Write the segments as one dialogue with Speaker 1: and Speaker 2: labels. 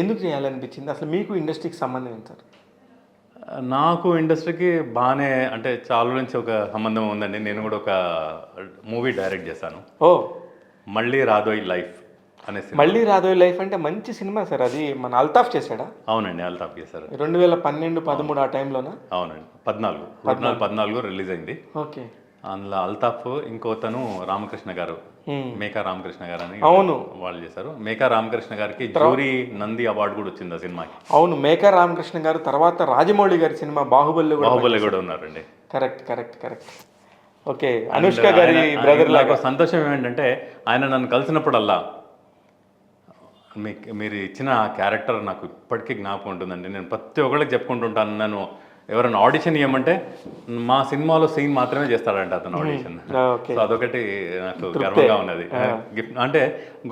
Speaker 1: ఎందుకు చేయాలనిపించింది? అసలు మీకు ఇండస్ట్రీకి సంబంధం ఏంటి సార్?
Speaker 2: నాకు ఇండస్ట్రీకి బాగానే అంటే చాలా నుంచి ఒక సంబంధం ఉందండి. నేను కూడా ఒక మూవీ డైరెక్ట్ చేశాను.
Speaker 1: ఓ,
Speaker 2: మళ్ళీ రాదోయ్ లైఫ్ అనే సినిమా.
Speaker 1: మళ్ళీ రాదోయ్ లైఫ్ అంటే మంచి సినిమా సార్. అది మన అల్తాఫ్ చేశాడా?
Speaker 2: అవునండి, అల్తాఫ్ చేశారు.
Speaker 1: 2012, 13 ఆ టైంలోనా?
Speaker 2: అవునండి, 14 రిలీజ్ అయింది.
Speaker 1: ఓకే.
Speaker 2: అందులో అల్తాఫ్, ఇంకోతను రామకృష్ణ గారు, మేకా రామకృష్ణ గారు అని
Speaker 1: అవును,
Speaker 2: వాళ్ళు చేశారు. మేకా రామకృష్ణ గారికి జ్యూరీ నంది అవార్డు కూడా వచ్చింది ఆ సినిమాకి.
Speaker 1: అవును. మేకా రామకృష్ణ గారు తర్వాత రాజమౌళి గారి సినిమా బాహుబలి
Speaker 2: కూడా ఉన్నారండి.
Speaker 1: Correct correct correct. Okay. Anushka గారి బ్రదర్
Speaker 2: నాకు
Speaker 1: లాగా.
Speaker 2: సంతోషం ఏమిటంటే ఆయన నన్ను కలిసినప్పుడల్లా మీరు ఇచ్చిన క్యారెక్టర్ నాకు ఇప్పటికీ జ్ఞాపకం ఉంటుందండి. నేను ప్రతి ఒక్కళ్ళకి చెప్పుకుంటుంటాను, నన్ను ఎవరైనా ఆడిషన్ ఇవ్వమంటే మా సినిమాలో సీన్ మాత్రమే చేస్తాడంట అతను ఆడిషన్. సో అదొకటి నాకు గర్వంగా ఉన్నది. గిఫ్ట్ అంటే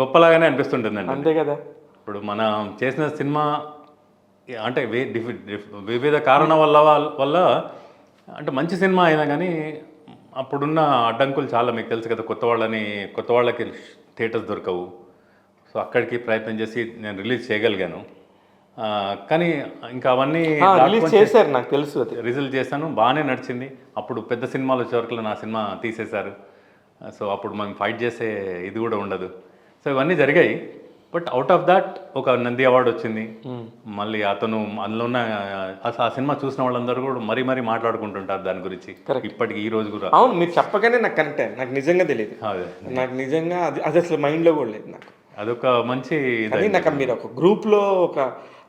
Speaker 2: గొప్పలాగానే అనిపిస్తుంటుందండి.
Speaker 1: అంతే కదా.
Speaker 2: ఇప్పుడు మనం చేసిన సినిమా అంటే వివిధ కారణం వల్ల అంటే మంచి సినిమా అయినా కానీ అప్పుడున్న అడ్డంకులు చాలా మీకు తెలుసు కదా. కొత్త వాళ్ళకి థియేటర్స్ దొరకవు. సో అక్కడికి ప్రయత్నం చేసి నేను రిలీజ్ చేయగలిగాను. కానీ ఇంకా అవన్నీ
Speaker 1: రిలీజ్ చేశారు, నాకు తెలుసు. అది
Speaker 2: రిలీజ్ చేశాను, బాగానే నడిచింది. అప్పుడు పెద్ద సినిమాలు వచ్చే వరకు నా సినిమా తీసేశారు. సో అప్పుడు మనం ఫైట్ చేసే ఇది కూడా ఉండదు. సో ఇవన్నీ జరిగాయి. బట్ అవుట్ ఆఫ్ దాట్ ఒక నంది అవార్డు వచ్చింది. మళ్ళీ అతను అందులో ఉన్న ఆ సినిమా చూసిన వాళ్ళందరూ కూడా మరీ మాట్లాడుకుంటుంటారు దాని గురించి ఇప్పటికి ఈ రోజు కూడా.
Speaker 1: అవును, మీరు చెప్పగానే నాకు కనెక్ట్ అయ్యాను. నాకు నిజంగా తెలియదు. నాకు నిజంగా అది అసలు మైండ్లో కూడా లేదు. నాకు
Speaker 2: అదొక మంచి
Speaker 1: నాకు మీరు ఒక గ్రూప్లో, ఒక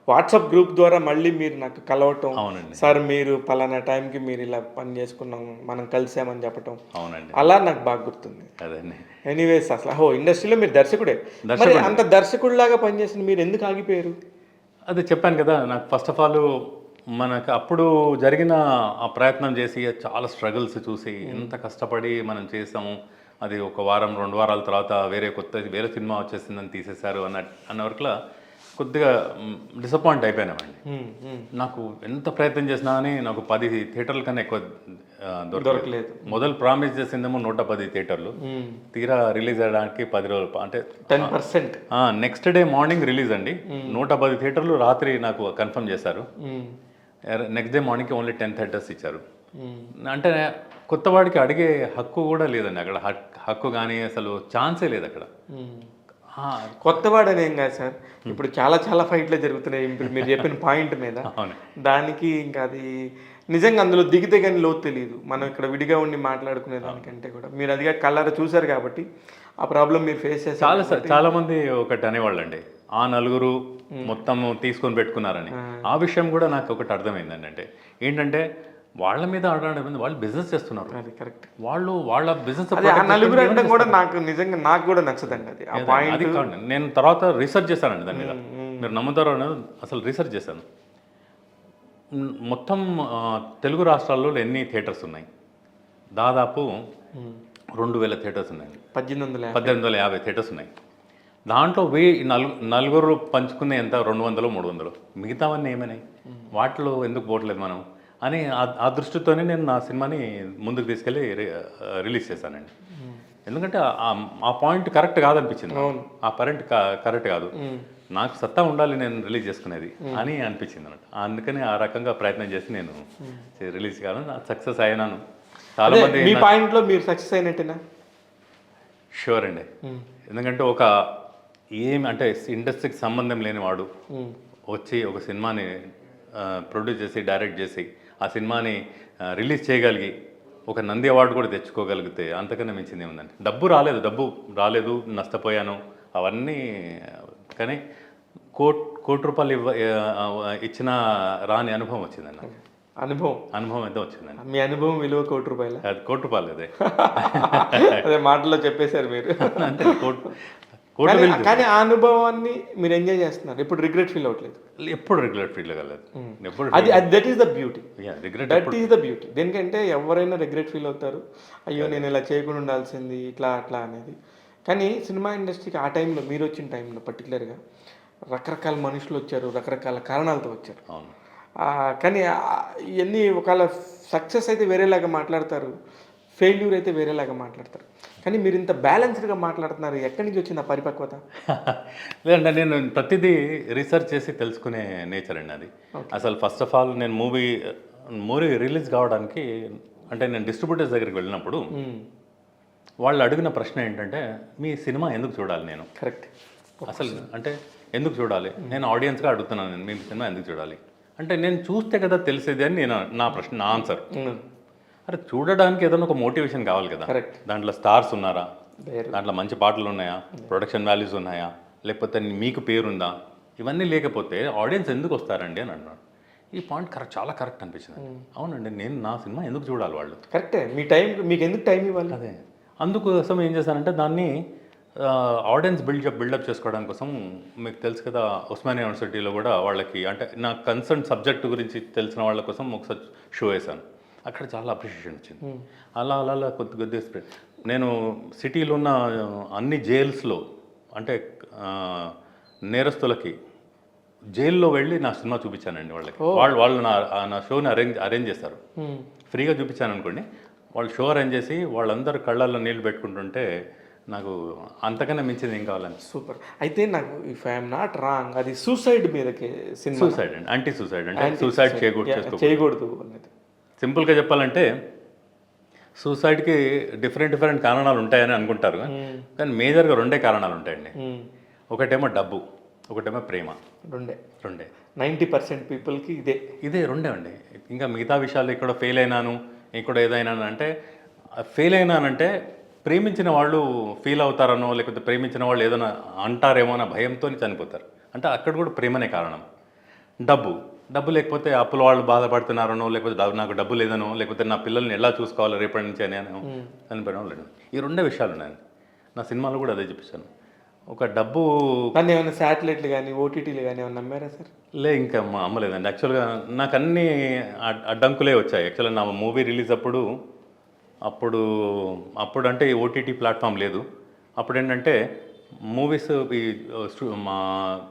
Speaker 1: వాట్సాప్ గ్రూప్ ద్వారా మళ్ళీ మీరు నాకు కలవటం.
Speaker 2: అవునండి
Speaker 1: సార్, మీరు పలానా టైంకి మీరు ఇలా పని చేసుకున్నాం, మనం కలిసామని చెప్పటం.
Speaker 2: అవునండి,
Speaker 1: అలా నాకు బాగా గుర్తుంది.
Speaker 2: అదండి.
Speaker 1: ఎనీవేస్, అసలు ఇండస్ట్రీలో మీరు దర్శకుడే. మరి అంత దర్శకుడిలాగా పనిచేసిన మీరు ఎందుకు ఆగిపోయారు?
Speaker 2: అదే చెప్పాను కదా, నాకు ఫస్ట్ ఆఫ్ ఆల్ మనకు అప్పుడు జరిగిన ఆ ప్రయత్నం చేసి చాలా స్ట్రగుల్స్ చూసి ఎంత కష్టపడి మనం చేసాము. అది ఒక వారం 2 వారాల తర్వాత వేరే సినిమా వచ్చేసిందని తీసేశారు అన్న వరకులా కొద్దిగా డిసప్పాయింట్ అయిపోయినామండి. నాకు ఎంత ప్రయత్నం చేసినా కానీ నాకు 10 థియేటర్ల కన్నా ఎక్కువ దొరకలేదు. మొదలు ప్రామిస్ చేసిందేమో 110 థియేటర్లు, తీరా రిలీజ్ అయ్యడానికి 10 రోజులు, అంటే
Speaker 1: 10%.
Speaker 2: నెక్స్ట్ డే మార్నింగ్ రిలీజ్ అండి. 110 థియేటర్లు రాత్రి నాకు కన్ఫర్మ్ చేశారు. నెక్స్ట్ డే మార్నింగ్కి ఓన్లీ 10 థియేటర్స్ ఇచ్చారు. అంటే కొత్తవాడికి అడిగే హక్కు కూడా లేదండి అక్కడ. హక్కు కానీ అసలు ఛాన్సే లేదు అక్కడ.
Speaker 1: కొత్తవాడని ఏం కాదు సార్, ఇప్పుడు చాలా ఫైట్లు జరుగుతున్నాయి. ఇప్పుడు మీరు చెప్పిన పాయింట్ మీద దానికి ఇంకా అది నిజంగా అందులో దిగితే కానీ లోతు తెలియదు. మనం ఇక్కడ విడిగా ఉండి మాట్లాడుకునే దానికంటే కూడా మీరు అదిగా కళ్ళారా చూశారు కాబట్టి ఆ ప్రాబ్లం మీరు ఫేస్ చేస్తారు.
Speaker 2: చాలా మంది ఒకటి అనేవాళ్ళండి, ఆ నలుగురు మొత్తం తీసుకొని పెట్టుకున్నారని. ఆ విషయం కూడా నాకు ఒకటి అర్థమైందండి. అంటే ఏంటంటే వాళ్ళ మీద ఆడడం, వాళ్ళు బిజినెస్ చేస్తున్నారు.
Speaker 1: అది కరెక్ట్.
Speaker 2: వాళ్ళ బిజినెస్
Speaker 1: నలుగురు అంటే కూడా నాకు కూడా నచ్చదండి అది.
Speaker 2: అది కాదు, నేను తర్వాత రీసెర్చ్ చేశానండి దాని మీద. మీరు నమ్ముతారో అనేది అసలు రీసెర్చ్ చేశాను. మొత్తం తెలుగు రాష్ట్రాల్లో ఎన్ని థియేటర్స్ ఉన్నాయి? దాదాపు 2000 థియేటర్స్ ఉన్నాయండి. 1850 థియేటర్స్ ఉన్నాయి. దాంట్లో నలుగురు పంచుకునే ఎంత 200, 300. మిగతావన్నీ ఏమైనాయి? వాటిలో ఎందుకు పోవట్లేదు మనం అని ఆ దృష్టితోనే నేను నా సినిమాని ముందుకు తీసుకెళ్ళి రిలీజ్ చేశానండి. ఎందుకంటే ఆ పాయింట్ కరెక్ట్ కాదనిపించింది. ఆ పాయింట్ కరెక్ట్ కాదు, నాకు సత్తా ఉండాలి నేను రిలీజ్ చేసుకునేది అని అనిపించింది అన్నట్టు. అందుకని ఆ రకంగా ప్రయత్నం చేసి నేను రిలీజ్ కాను, సక్సెస్ అయినాను. చాలా మంది
Speaker 1: మీ పాయింట్లో మీరు సక్సెస్ అయినట్టేనా?
Speaker 2: షూర్ అండి. ఎందుకంటే అంటే ఇండస్ట్రీకి సంబంధం లేనివాడు వచ్చి ఒక సినిమాని ప్రొడ్యూస్ చేసి డైరెక్ట్ చేసి ఆ సినిమాని రిలీజ్ చేయగలిగి ఒక నంది అవార్డు కూడా తెచ్చుకోగలిగితే అంతకన్నా మించింది ఏముందండి. డబ్బు రాలేదు, నష్టపోయాను అవన్నీ. కానీ కోటి రూపాయలు ఇచ్చిన రాని అనుభవం వచ్చిందండి. అనుభవం అయితే వచ్చిందండి.
Speaker 1: మీ అనుభవం విలువ ₹1,00,00,000?
Speaker 2: అది ₹1,00,00,000 అదే.
Speaker 1: అదే మాటల్లో చెప్పేశారు మీరు.
Speaker 2: అంటే
Speaker 1: కానీ ఆ అనుభవాన్ని మీరు ఎంజాయ్ చేస్తున్నారు. ఇప్పుడు రిగ్రెట్ ఫీల్ అవ్వట్లేదు?
Speaker 2: ఎప్పుడు రిగ్రెట్ ఫీల్ అవ్వలేదు.
Speaker 1: That is the beauty. That is the beauty. దేనికంటే ఎవరైనా రిగ్రెట్ ఫీల్ అవుతారు, అయ్యో నేను ఇలా చేయకుండా ఉండాల్సింది, ఇట్లా అట్లా అనేది. కానీ సినిమా ఇండస్ట్రీకి ఆ టైంలో, మీరు వచ్చిన టైంలో పర్టికులర్గా రకరకాల మనుషులు వచ్చారు, రకరకాల కారణాలతో వచ్చారు. కానీ ఇవన్నీ ఒకవేళ సక్సెస్ అయితే వేరేలాగా మాట్లాడతారు, ఫెయిల్యూర్ అయితే వేరేలాగా మాట్లాడతారు. కానీ మీరు ఇంత బ్యాలెన్స్డ్గా మాట్లాడుతున్నారు, ఎక్కడి నుంచి వచ్చింది ఆ పరిపక్వత?
Speaker 2: లేదంటే నేను ప్రతిదీ రీసెర్చ్ చేసి తెలుసుకునే నేచర్ అండి అది. అసలు ఫస్ట్ ఆఫ్ ఆల్ నేను మూవీ రిలీజ్ కావడానికి అంటే నేను డిస్ట్రిబ్యూటర్స్ దగ్గరికి వెళ్ళినప్పుడు వాళ్ళు అడిగిన ప్రశ్న ఏంటంటే మీ సినిమా ఎందుకు చూడాలి నేను?
Speaker 1: కరెక్ట్.
Speaker 2: అసలు అంటే ఎందుకు చూడాలి? నేను ఆడియన్స్గా అడుగుతున్నాను, నేను మీ సినిమా ఎందుకు చూడాలి అంటే నేను చూస్తే కదా తెలిసేది అని నా ప్రశ్న, నా ఆన్సర్. అరే చూడడానికి ఏదైనా ఒక మోటివేషన్ కావాలి కదా.
Speaker 1: కరెక్ట్.
Speaker 2: దాంట్లో స్టార్స్ ఉన్నారా, దాంట్లో మంచి పాటలు ఉన్నాయా, ప్రొడక్షన్ వాల్యూస్ ఉన్నాయా, లేకపోతే మీకు పేరుందా, ఇవన్నీ లేకపోతే ఆడియన్స్ ఎందుకు వస్తారండి అని అన్నాడు. ఈ పాయింట్ చాలా కరెక్ట్ అనిపించింది. అవునండి, నేను నా సినిమా ఎందుకు చూడాలి వాళ్ళు?
Speaker 1: కరెక్టే. మీ టైం మీకు ఎందుకు టైం ఇవ్వాలి?
Speaker 2: అదే అందుకోసం ఏం చేశానంటే దాన్ని ఆడియన్స్ బిల్డప్ చేసుకోవడానికి కోసం, మీకు తెలుసు కదా ఉస్మానియా యూనివర్సిటీలో కూడా వాళ్ళకి అంటే నా కన్సర్న్ సబ్జెక్ట్ గురించి తెలిసిన వాళ్ళ కోసం ఒకసారి షో వేశాను. అక్కడ చాలా అప్రిషియేషన్ వచ్చింది. అలా అలా అలా కొద్ది స్ప్రెడ్. నేను సిటీలో ఉన్న అన్ని జైల్స్లో అంటే నేరస్తులకి జైల్లో వెళ్ళి నా సినిమా చూపించానండి వాళ్ళకి. వాళ్ళు నా షోని అరేంజ్ చేస్తారు, ఫ్రీగా చూపించాను అనుకోండి. వాళ్ళు షో అరేంజ్ చేసి వాళ్ళందరూ కళ్ళల్లో నీళ్ళు పెట్టుకుంటుంటే నాకు అంతకన్నా మించింది ఏం కావాలని.
Speaker 1: సూపర్. అయితే నాకు ఇఫ్ ఐఎమ్ నాట్ రాంగ్ అది సూసైడ్ మీదకి సినిమా.
Speaker 2: సూసైడ్ అండి, యాంటీ సూసైడ్ అంటే సూసైడ్
Speaker 1: చేయకూడదు అనేది.
Speaker 2: సింపుల్గా చెప్పాలంటే సూసైడ్కి డిఫరెంట్ కారణాలు ఉంటాయని అనుకుంటారు, కానీ మేజర్గా రెండే కారణాలు ఉంటాయండి. ఒకటేమో డబ్బు, ఒకటేమో ప్రేమ. రెండే
Speaker 1: 90% పీపుల్కి
Speaker 2: ఇదే రెండే అండి. ఇంకా మిగతా విషయాలు ఇక్కడ ఫెయిల్ అయినాను, ఇక్కడ ఏదైనా అంటే ఫెయిల్ అయినానంటే ప్రేమించిన వాళ్ళు ఫీల్ అవుతారనో, లేకపోతే ప్రేమించిన వాళ్ళు ఏదైనా అంటారేమో అన్న భయంతో చనిపోతారు. అంటే అక్కడ కూడా ప్రేమనే కారణం. డబ్బు లేకపోతే అప్పుల వాళ్ళు బాధపడుతున్నారనో, లేకపోతే నాకు డబ్బు లేదనో, లేకపోతే నా పిల్లల్ని ఎలా చూసుకోవాలి రేపటి నుంచి అని చనిపోయిన లేదు. ఈ రెండే విషయాలు ఉన్నాయండి. నా సినిమాలో కూడా అదే చూపించాను. ఒక డబ్బు
Speaker 1: కానీ ఏమైనా శాటిలైట్లు కానీ ఓటీటీలు కానీ ఏమైనా నమ్మారా సార్?
Speaker 2: ఇంకా అమ్మలేదండి. యాక్చువల్గా నాకు అన్నీ అడ్డంకులే వచ్చాయి. యాక్చువల్గా నా మూవీ రిలీజ్ అప్పుడు అంటే ఓటీటీ ప్లాట్ఫామ్ లేదు. అప్పుడు ఏంటంటే మూవీస్ ఈ మా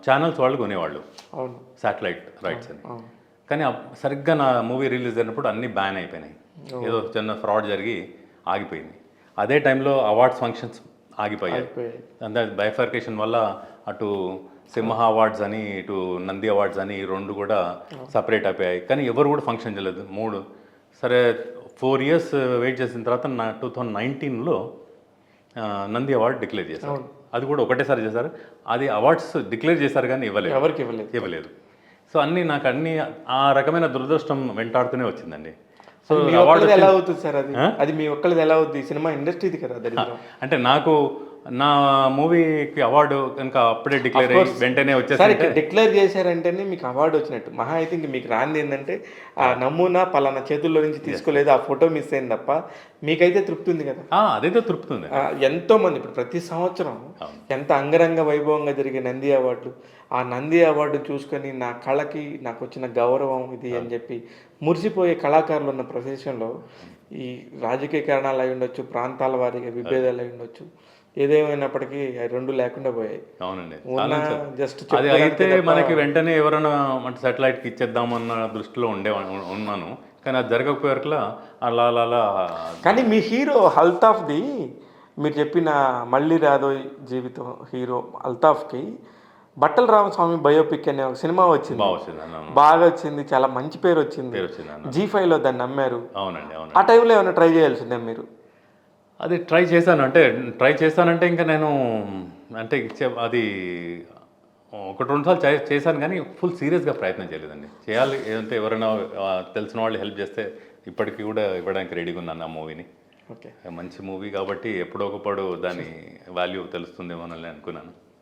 Speaker 2: ఛానల్స్ వాళ్ళు కొనేవాళ్ళు,
Speaker 1: అవును,
Speaker 2: శాటిలైట్ రైట్స్ అని. కానీ సరిగ్గా నా మూవీ రిలీజ్ అయినప్పుడు అన్నీ బ్యాన్ అయిపోయినాయి. ఏదో చిన్న ఫ్రాడ్ జరిగి ఆగిపోయింది. అదే టైంలో అవార్డ్స్ ఫంక్షన్స్ ఆగిపోయాయి. అంటే బైఫర్కేషన్ వల్ల అటు సింహ అవార్డ్స్ అని, ఇటు నంది అవార్డ్స్ అని, ఈ రెండు కూడా సపరేట్ అయిపోయాయి. కానీ ఎవరు కూడా ఫంక్షన్ చేయలేదు. సరే 4 years వెయిట్ చేసిన తర్వాత 2019లో నంది అవార్డు డిక్లేర్ చేశారు. అది కూడా ఒకటేసారి చేశారు. అది అవార్డ్స్ డిక్లేర్ చేశారు కానీ ఇవ్వలేదు. సో నాకు ఆ రకమైన దురదృష్టం వెంటాడుతూనే వచ్చిందండి.
Speaker 1: సో ఎలా అవుతుంది సార్? అది మీ ఒక్కరిది ఎలా అవుతుంది? సినిమా ఇండస్ట్రీది కదా.
Speaker 2: అంటే నాకు నా మూవీకి అవార్డు కనుక అప్పుడే డిక్లేర్ అయ్యి వెంటనే వచ్చేసరికి
Speaker 1: డిక్లేర్ చేశారంటేనే మీకు అవార్డు వచ్చినట్టు. మహా అయితే ఇంక మీకు రాంది ఏంటంటే ఆ నమూనా పలానా చేతుల్లో నుంచి తీసుకోలేదు, ఆ ఫోటో మిస్ అయింది తప్ప మీకైతే తృప్తి ఉంది కదా.
Speaker 2: అదైతే తృప్తి ఉంది.
Speaker 1: ఎంతో మంది ఇప్పుడు ప్రతి సంవత్సరం ఎంత అంగరంగ వైభవంగా జరిగే నంది అవార్డు, ఆ నంది అవార్డు చూసుకొని నా కళకి నాకు వచ్చిన గౌరవం ఇది అని చెప్పి మురిసిపోయే కళాకారులు ఉన్న ప్రదేశంలో ఈ రాజకీయ కారణాలు అయి ఉండొచ్చు, ప్రాంతాల వారిగా విభేదాలు అయి ఉండొచ్చు, ఏదేమైనప్పటికీ రెండు లేకుండా పోయాయి.
Speaker 2: అవునండి.
Speaker 1: జస్ట్
Speaker 2: అది అయితే మనకి వెంటనే ఎవరైనా అంటే సాటిలైట్కి ఇచ్చేద్దామన్న దృష్టిలో ఉన్నాను. కానీ అది జరగకపోయేలా అలా అలా.
Speaker 1: కానీ మీ హీరో అల్తాఫ్ది మీరు చెప్పిన మళ్ళీ రాదో జీవితం హీరో అల్తాఫ్కి బట్టల రామస్వామి బయోపిక్ అనే ఒక సినిమా వచ్చింది. బాగా వచ్చింది, చాలా మంచి పేరు వచ్చింది. G5లో దాన్ని నమ్మారు.
Speaker 2: అవునండి.
Speaker 1: ఆ టైంలో ఏమైనా ట్రై చేయాల్సిందే మీరు?
Speaker 2: అది ట్రై చేశానంటే ఇంకా నేను అంటే అది 1-2 సార్లు చేశాను కానీ ఫుల్ సీరియస్గా ప్రయత్నం చేయలేదండి. చేయాలి ఏదంటే ఎవరైనా తెలిసిన వాళ్ళు హెల్ప్ చేస్తే ఇప్పటికీ కూడా ఇవ్వడానికి రెడీగా ఉన్నాను ఆ మూవీని.
Speaker 1: ఓకే,
Speaker 2: మంచి మూవీ కాబట్టి ఎప్పుడో ఒకప్పుడు దాని వాల్యూ తెలుస్తుందేమో అని అనుకున్నాను.